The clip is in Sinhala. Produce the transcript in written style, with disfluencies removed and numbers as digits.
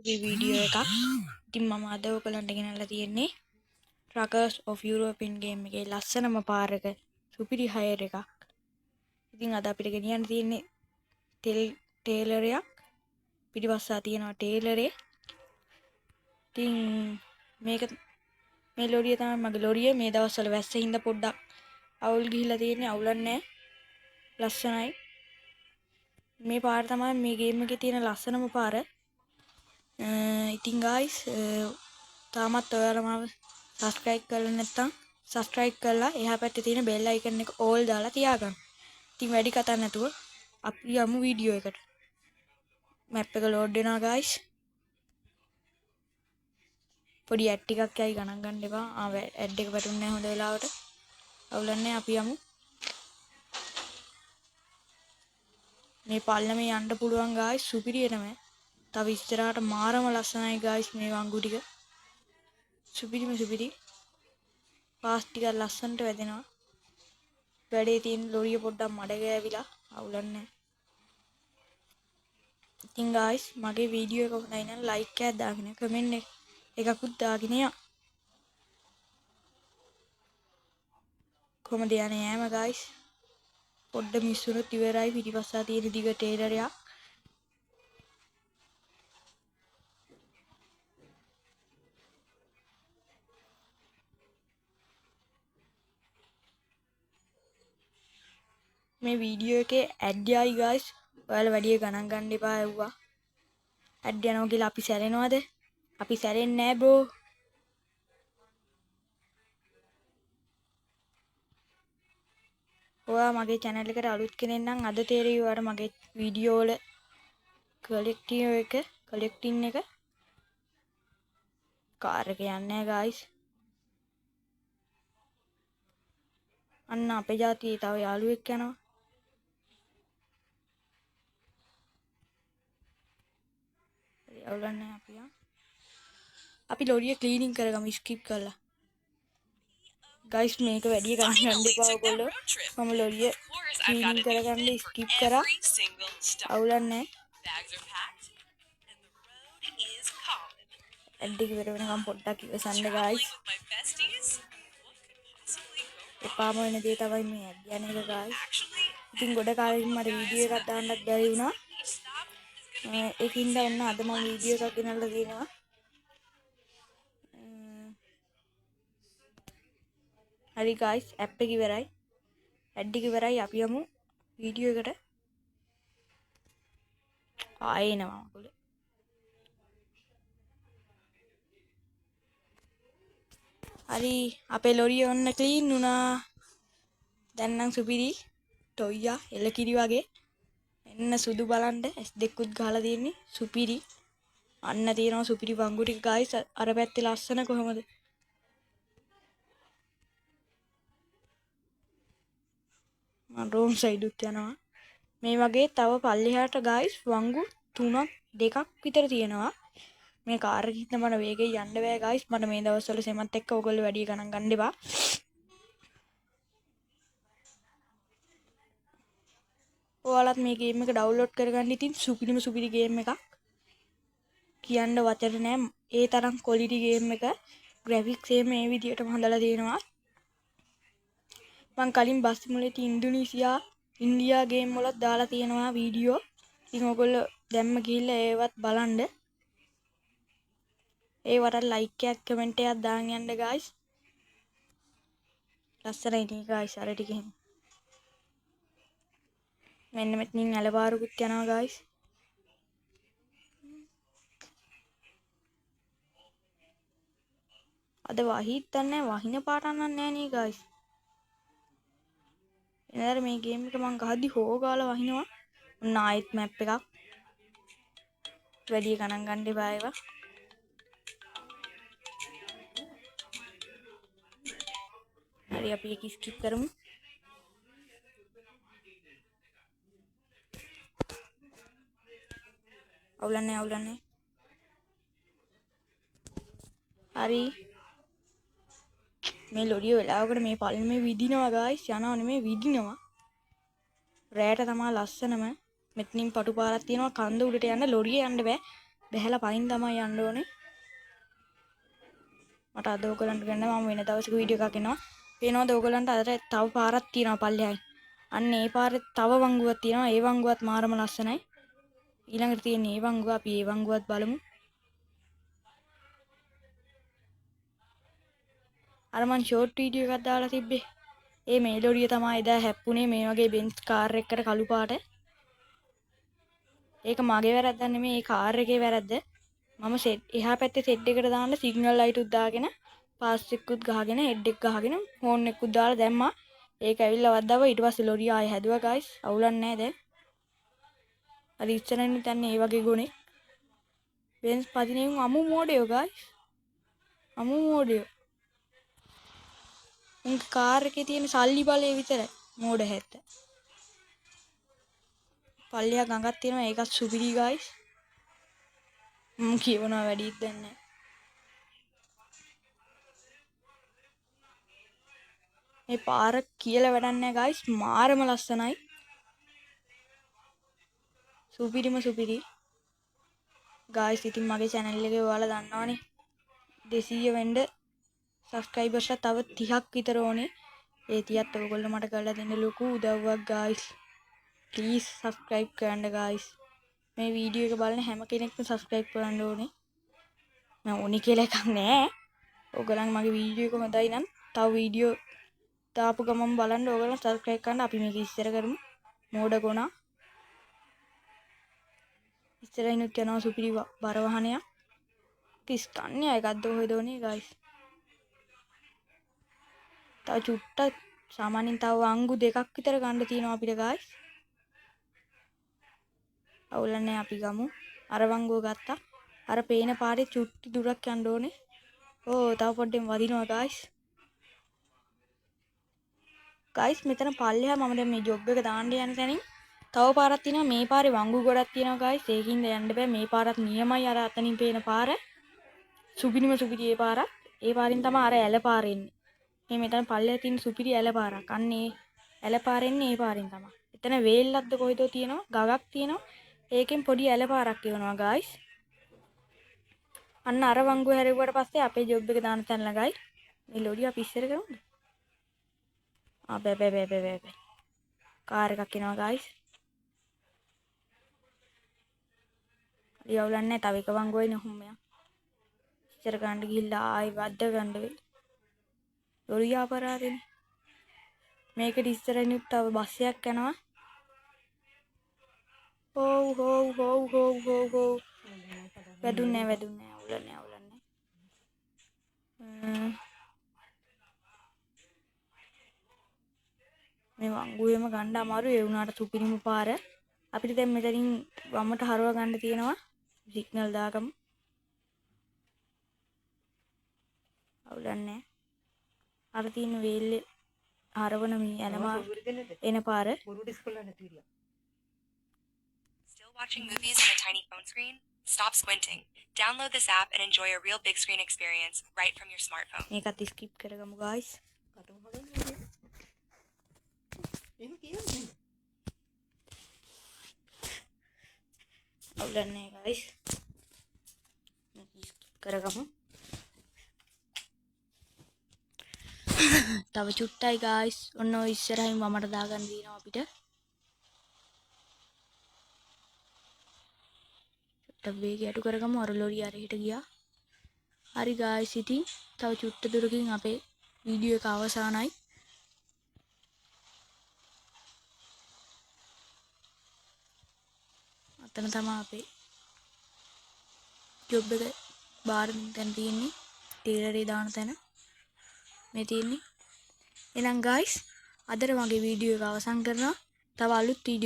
වීඩියෝ එකක්. ඉතින් මම අද ඔයගලන්ට ගෙනල්ලා තියෙන්නේ Truckers of European game එකේ ලස්සනම පාරක සුපිරි හයර් එකක්. ඉතින් අද අපිට ගෙනියන්න තියෙන්නේ ටේලරයක්. පිටිපස්සා තියෙනවා ටේලරේ. ඉතින් මේ ලොරිය තමයි මගේ ලොරිය. මේ දවස්වල වැස්සින් හින්දා පොඩ්ඩක් අවුල් ගිහිල්ලා තියෙන්නේ. අවුලක් නැහැ. ලස්සනයි. මේ පාර තමයි මේ ගේම් එකේ තියෙන ලස්සනම පාර. ඉතින් guys තාමත් ඔයාලා මාව subscribe කරලා නැත්නම් subscribe කරලා එහා පැත්තේ තියෙන bell icon එක all දාලා තියාගන්න. ඉතින් වැඩි කතා නැතුව අපි යමු වීඩියෝ එකට. map එක load වෙනවා guys. පොඩි ඇඩ් ටිකක් යයි ගණන් ගන්න එපා. ඇඩ් එක වැටුන්නේ නැහැ හොඳ වෙලාවට. අවුලක් නැහැ අපි යමු. මේ පල්ලමේ යන්න පුළුවන් guys සුපිරියටම. තව ඉස්සරහට මාරම ලස්සනයි guys මේ වංගු ටික. සුපිරි. පාස් ටික ලස්සනට වැදෙනවා. වැඩේ තියෙන ලොරිය පොඩ්ඩක් මඩ ගෑවිලා අවුලක් නැහැ. ඉතින් guys මගේ වීඩියෝ එක හොඳයි නම් like එකක් දාගෙන comment එකකුත් දාගෙන යන්න. කොහමද යන්නේ යෑම guys? පොඩ්ඩ මිස්සුනොත් ඉවරයි. පිටිපස්සා තියෙන දිග ටේලරයක්. මේ වීඩියෝ එකේ ඇඩ් යයි guys. ඔයාලා වැඩි ගණන් ගන්න එපා ඇව්වා. ඇඩ් යනවා කියලා අපි සැරෙනවද? අපි සැරෙන්නේ නැහැ bro. ඔයා මගේ channel එකට අලුත් කෙනෙක් නම් අද තේරෙයි ඔයාලට මගේ වීඩියෝ වල collecting එක කාර් එක යන්නේ නැහැ guys. අන්න අපේ ජාතියේ තව යාළුවෙක් යනවා. අවුලක් නැහැ අපි ලොරිය ක්ලීනින් කරගමු ස්කිප් කරලා. guys මේක වැඩි ගන්න යන්න එපා ඔයගොල්ලෝ. මම ලොරිය ක්ලීනින් කරගන්න ස්කිප් කරා. අවුලක් නැහැ. ඇඩ් එක ඉවර වෙනකම් පොඩ්ඩක් ඉවසන්න guys. එපාම වෙන දේ තමයි මේ ඇඩ් යන එක guys. ඉතින් ගොඩ කාලෙකින් මට වීඩියෝ එකක් දාන්නත් බැරි වුණා. ඒකින්ද ඔන්න අද මම වීඩියෝ එකක් ගෙනල්ලා දෙනවා. හරි guys ඇප් එක ඉවරයි. ඇඩ් එක ඉවරයි. අපි යමු වීඩියෝ එකට. ආයෙ එනවා මගුල. හරි අපේ ලොරිය ඔන්න ක්ලීන් වුණා. දැන් නම් සුපිරි ටොයියා එලකිරි වගේ. එන්න සුදු බලන්න S2කුත් ගහලා තියෙන්නේ සුපිරි. අන්න තියෙනවා සුපිරි වංගු ටික guys. අර පැත්තේ ලස්සන කොහමද? මම රෝම් සයිඩ් උත් යනවා. මේ වගේ තව පල්ලෙහාට guys වංගු 2ක් විතර තියෙනවා. මේ කාර් එකකින් මට වේගෙන් යන්න බෑ guys. මට මේ දවස්වල සෙමත් එක්ක ඔයගොල්ලෝ වැඩි ගණන් ගන්න එපා. ඔයාලත් මේ ගේම් එක ඩවුන්ලෝඩ් කරගන්න. ඉතින් සුපිරි ගේම් එකක්. කියන්න වචන නෑ. ඒ තරම් ක්වොලිටි ගේම් එක. ග්‍රැෆික්ස් එහෙම මේ විදියටම හදලා තියෙනවා. මම කලින් බස් සිමුලේටර් ඉන්දියා ගේම් වලත් දාලා තියෙනවා වීඩියෝ. ඉතින් ඔයගොල්ලෝ දැම්ම ගිහිල්ලා ඒවත් බලන්න. ඒවට ලයික් එකක් කමෙන්ට් එකක් දාන්න යන්න guys. ලස්සනයි නේ guys අර ටිකෙන්. මෙන්න මෙතනින් ඇලපාරුකුත් යනවා guys. අද වහිත් නැහැ වහින පාටක් නැහැ නේ guys. එනතර මේ ගේම් එක මං ගහද්දි හෝ ගාලා වහිනවා. ඔන්න ආයෙත් මැප් එකක්. වැඩි ගණන් ගන්න එපා ඒවා. හරි අපි ඒක ස්කිප් කරමු. අවුලක් නැහැ. හරි මේ ලොරිය වෙලාවකට මේ පල්ලමේ විදිනවා guys. යනවා නෙමෙයි විදිනවා. රෑට තමයි ලස්සනම. මෙතනින් පටු පාරක් තියෙනවා. කන්ද උඩට යන්න ලොරිය යන්න බෑ. බැහැලා පයින් තමයි යන්න ඕනේ. මට අද ඔයගලන්ට ගන්න මම වෙන දවසක වීඩියෝ එකක් එනවා. පේනවද ඔයගලන්ට අර තව පාරක් තියෙනවා පල්ලෙහායි. අන්න ඒ පාරේ තව වංගුවක් තියෙනවා. ඒ වංගුවත් මාරම ලස්සනයි. ඊළඟට තියෙන ඒ වංගුව අපි ඒ වංගුවත් බලමු. අර මං ෂෝට් වීඩියෝ එකක් දාලා තිබ්බේ. ඒ මේ ලොරිය තමයි එදා හැප්පුණේ මේ වගේ බෙන්ස් කාර් එකකට කළු පාට. ඒක මගේ වැරද්දක් නෙමෙයි ඒ කාර් එකේ වැරද්ද. මම සෙට් එහා පැත්තේ සෙට් එකට දාන්න සිග්නල් ලයිට් උත් දාගෙන පාස් එකකුත් ගහගෙන හෙඩ් එක ගහගෙන ෆෝන් එකකුත් දාලා දැම්මා. ඒක ඇවිල්ලා වද්දාව ඊට පස්සේ ලොරිය ආයෙ හැදුවා ගයිස්. අවුලක් නැහැ දැන්. අර ඉස්සරහින් ඉන්නේ ඒ වගේ ගුණේ. බෙන්ස් පදිනේ අමු මෝඩයෝ ගයිස්. අමු මෝඩයෝ. උන් කාර් එකේ තියෙන සල්ලි බලය විතරයි මෝඩ හැත්ත. පල්ලියා ගඟක් තියෙනවා ඒකත් සුපිරි ගයිස්. කියවනවා වැඩිත් දැන් නැහැ. මේ පාර කියලා වැඩක් නැහැ ගයිස්. මාරම ලස්සනයි. සුපිරි. ගයිස් ඉතින් මගේ channel එකේ ඔයාලා දන්නවනේ 200 වෙන්න subscribersලා තව 30ක් විතර ඕනේ. ඒ 30ත් ඔයගොල්ලෝ මට කරලා දෙන්න ලොකු උදව්වක් ගයිස්. please subscribe කරන්න ගයිස්. මේ වීඩියෝ එක බලන හැම කෙනෙක්ම subscribe කරන්න ඕනේ. මම ඕනි කියලා එකක් නෑ. ඔයගොල්ලන් මගේ වීඩියෝ එක හොඳයි නම් තව වීඩියෝ දාපු ගමන් බලන්න ඔයගොල්ලන් subscribe කරන්න. අපි මේක ඉස්සර කරමු. මෝඩ ගොනා. ඉස්සරහිනුත් යනවා සුපිරි බර වාහනයක්. තිස්කන්නේ එකක්ද ඔය දෝනේ ගයිස්. තව චුට්ටක් සාමාන්‍යයෙන් තව අංගු දෙකක් විතර ගන්න තියෙනවා අපිට ගයිස්. අවුලන්නේ අපි ගමු. අර වංගුව ගත්තා. අර පේන පාරේ චුට්ටි දුරක් යන්න ඕනේ. ඕ තව පොඩ්ඩෙන් වදිනවා ගයිස්. ගයිස් මෙතන පල්ලෙහා මම දැන් මේ ජොබ් එක දාන්න යන තැනින් තව පාරක් තියෙනවා. මේ පාරේ වංගු ගොඩක් තියෙනවා ගයිස්. ඒකින්ද යන්න බෑ. මේ පාරත් නියමයි අර අතනින් පේන පාර. සුපිරිම ඒ පාරක්. ඒ පාරින් තමයි අර ඇල පාර එන්නේ. මේ මෙතන පල්ලෙහා තියෙන සුපිරි ඇල පාරක්. අන්න ඒ ඇල පාර එන්නේ ඒ පාරින් තමයි. එතන වේල්ලක්ද කොයිදෝ තියෙනවා. ගගක් තියෙනවා. ඒකෙන් පොඩි ඇල පාරක් යවනවා ගයිස්. අන්න අර වංගුව හැරෙව්වට පස්සේ අපේ ජොබ් එක දාන්න තැන ළඟයි. මේ ලොඩිය අපි ඉස්සර කරමුද? බෑ. කාර් එකක් එනවා ගයිස්. යවුලන්නේ තව එක වංගුවයි නෙහුම්මයා. ඉස්සර ගන්න ගිහිල්ලා ආයි වද්ද ගන්න වෙයි. ලොරිය අපරාධෙනේ. මේකට ඉස්සරහිනුත් තව බස් එකක් යනවා. හොව්. වැදුන්නේ අවුලන්නේ. මේ වංගුවේම ගන්න අමාරු ඒ වුණාට සුපිරිම පාර. අපිට දැන් මෙතනින් වමට හරව ගන්න තියෙනවා. සිග්නල් දාගමු. අවුලන්නේ. අර තියෙන වේල්ලේ හරවන මේ යනවා එන පාර. Still watching movies on a tiny phone screen? Stop squinting. Download this app and enjoy a real big screen experience right from your smartphone. මේකත් ස්කිප් කරගමු guys. අවුලන්නේ guys. මේක ස්කිප් කරගමු. තව චුට්ටයි guys. ඔන්න ඔය ඉස්සරහින් වමට දාගන්න දිනවා අපිට. චුට්ටක් වේගය අඩු කරගමු. අර ලොරිය අර හෙට ගියා. හරි guys ඉතින් තව චුට්ට දුරකින් අපේ වීඩියෝ එක අවසానයි. අතන තමයි අපේ ජොබ් එක බාර දෙන්න තියෙන්නේ. ටේලරේ දාන තැන මේ තියෙන්නේ. එහෙනම් guys අදට මගේ වීඩියෝ එක අවසන් කරනවා. තව අලුත් වීඩියෝ